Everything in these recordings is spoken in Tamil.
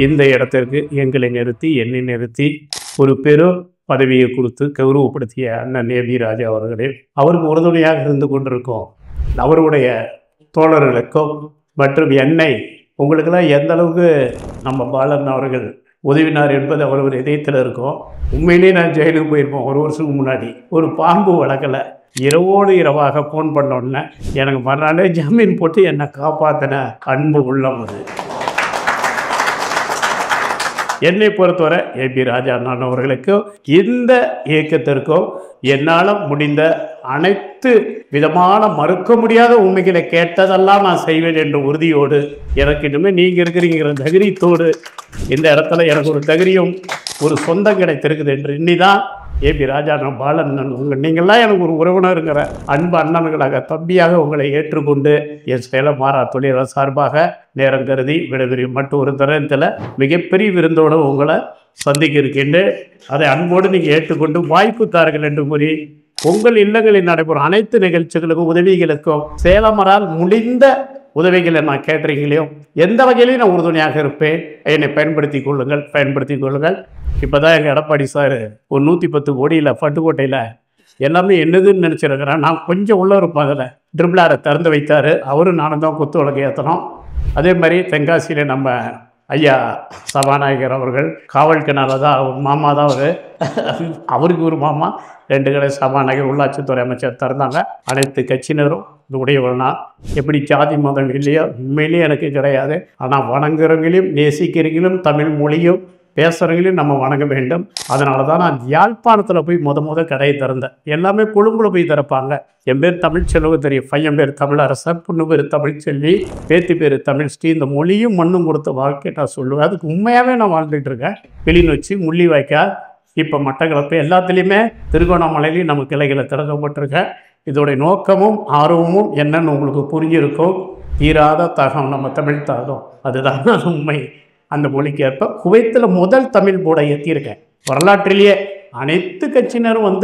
இந்த இடத்திற்கு எங்களை நிறுத்தி என்னை நிறுத்தி ஒரு பெரும் பதவியை கொடுத்து கௌரவப்படுத்திய அண்ணன் ஏபி ராஜா அவர்களே, அவருக்கு உறுதுணையாக இருந்து கொண்டிருக்கோம் அவருடைய தோழர்களுக்கும் மற்றும் என்னை உங்களுக்கெல்லாம் எந்த அளவுக்கு நம்ம பாலன் அவர்கள் உதவினார் என்பது அவர் ஒரு இதயத்தில் இருக்கும். உண்மையிலேயே நான் ஜெயிலுக்கு போயிருப்போம் 1 வருஷத்துக்கு முன்னாடி. ஒரு பாம்பு வளர்க்கலை, இரவோடு இரவாக ஃபோன் பண்ணோன்னே எனக்கு மறுநாளே ஜாமீன் போட்டு என்னை காப்பாற்றின அன்பு உள்ளம் அது. என்னை பொறுத்தவரை ஏபி ராஜா அண்ணன் அவர்களுக்கும் இந்த இயக்கத்திற்கும் என்னால் முடிந்த அனைத்து விதமான மறுக்க முடியாத உண்மைகளை கேட்டதெல்லாம் நான் செய்வேன் என்ற உறுதியோடு, எனக்கு இனிமேல் நீங்கள் இருக்கிறீங்கிற தைரியத்தோடு இந்த இடத்துல எனக்கு ஒரு தைரியம், ஒரு சொந்தம் கிடைத்திருக்குது என்று இன்னிதான் ஏபி ராஜா பாலன் நீங்கள்லாம் எனக்கு ஒரு உறவினருங்கிற அன்பு அண்ணன்களாக தம்பியாக உங்களை ஏற்றுக்கொண்டு என் சேலம் மாறா தொழிலாளர் சார்பாக நேரம் கருதி விடைபெறும் மட்டும் ஒரு தருணத்தில் மிகப்பெரிய விருந்தோடு உங்களை சந்திக்க இருக்கின்றேன். அதை அன்போடு நீங்கள் ஏற்றுக்கொண்டு வாய்ப்பு தாருங்கள் என்று கூறி உங்கள் இல்லங்களில் நடைபெறும் அனைத்து நிகழ்ச்சிகளுக்கும் உதவிகளுக்கும் சேலமரால் முடிந்த உதவிகளை நான் கேட்டுறீங்களையோ எந்த வகையிலையும் நான் உறுதுணையாக இருப்பேன். என்னை பயன்படுத்தி கொள்ளுங்கள். இப்போ தான் எங்கள் எடப்பாடி சார் ஒரு 110 கோடியில் பட்டுக்கோட்டையில் எல்லாமே என்னதுன்னு நினச்சிருக்கிறேன். நான் கொஞ்சம் உள்ளே இருப்பேன். அதில் ட்ரிபிளாரை திறந்து வைத்தார். அவரும் நானும் தான் குத்து விளக்கு ஏற்றணும். அதே மாதிரி தென்காசியில் நம்ம ஐயா சபாநாயகர் அவர்கள் காவல் கிணறு தான் அவர் மாமா தான் அவருக்கு ஒரு மாமா 2 கடை சபாநாயகர் உள்ளாட்சித்துறை அமைச்சர் திறந்தாங்க. அனைத்து கட்சியினரும் இது உடையவனா எப்படி ஜாதி மதம் இல்லையோ உண்மையிலேயே எனக்கு கிடையாது. ஆனால் வணங்குறவங்களையும் நேசிக்கிறவங்களும் தமிழ் மொழியும் பேசுகிறவங்களையும் நம்ம வணங்க வேண்டும். அதனால தான் நான் யாழ்ப்பாணத்தில் போய் முத கடையை திறந்தேன். எல்லாமே கொழும்புல போய் திறப்பாங்க. என் பேர் தமிழ்ச்செல்வ தெரியும், பையன் பேர் தமிழரசன், பொண்ணு பேர் தமிழ்ச்செல்வி, பேத்தி பேர் தமிழ் ஸ்ரீ. இந்த மொழியும் மண்ணும் கொடுத்த வாழ்க்கை நான் சொல்லுவேன். அதுக்கு உண்மையாகவே நான் வாழ்ந்துட்டு இருக்கேன். கிளிநொச்சி, முள்ளிவாய்க்கால், இப்போ மட்டக்களப்பு எல்லாத்துலேயுமே திருகோணமலையிலையும் நம்ம கிளைகளை திறக்கப்பட்டிருக்கேன். இதோடைய நோக்கமும் ஆர்வமும் என்னன்னு உங்களுக்கு புரிஞ்சிருக்கும். தீராத தாகம் நம்ம தமிழ் தாகம், அதுதான் உண்மை. அந்த மொழிக்கு ஏற்ப குவைத்தில் முதல் தமிழ் போர்டை ஏற்றியிருக்கேன். வரலாற்றிலேயே அனைத்து கட்சியினரும்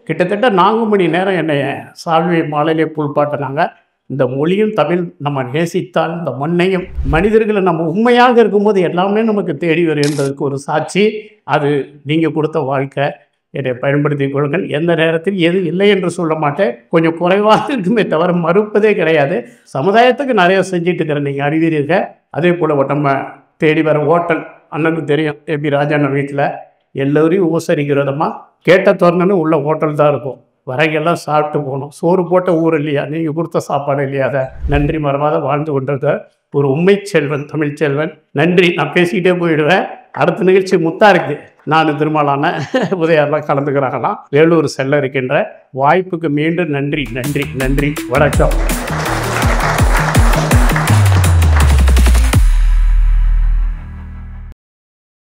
கிட்டத்தட்ட 4 மணி நேரம் என்னை சால்வை மாலையிலே புல்பாட்டினாங்க. இந்த மொழியும் தமிழ் நம்ம நேசித்தால் இந்த மண்ணையும் மனிதர்களை நம்ம உண்மையாக இருக்கும்போது எல்லாமே நமக்கு தேடி வரும் என்பதற்கு ஒரு சாட்சி. அது நீங்கள் கொடுத்த வாழ்க்கை. என்னை பயன்படுத்தி கொள்ளுங்கள். எந்த நேரத்தில் எது இல்லை என்று சொல்ல மாட்டேன். கொஞ்சம் குறைவாக இருக்குமே தவிர மறுப்பதே கிடையாது. சமுதாயத்துக்கு நிறைய செஞ்சுட்டு இருக்கிறேன், நீங்கள் அறிவீர்கள். அதே போல் நம்ம தேடி வர ஹோட்டல் அண்ணனுக்கு தெரியும். ஏபி ராஜா அண்ணன் வீட்டில் எல்லோரையும் உபசரிக்கிறதமாக கேட்ட தோரணன்னு உள்ள ஹோட்டல் தான் இருக்கும். வரைகெல்லாம் சாப்பிட்டு போகணும். சோறு போட்ட ஊர் இல்லையா, நீங்கள் கொடுத்த சாப்பாடு இல்லையா, அதை நன்றி மறவாத வாழ்ந்து கொண்டிருக்க ஒரு உண்மை செல்வன், தமிழ் செல்வன். நன்றி. நான் பேசிக்கிட்டே போயிடுவேன். அடுத்த நிகழ்ச்சி முத்தா இருக்குது. நான் திருமலான உதயெல்லாம் கலந்துக்கிறாங்களாம். வேலூர் செல்ல இருக்கின்ற வாய்ப்புக்கு மீண்டும் நன்றி. வணக்கம்.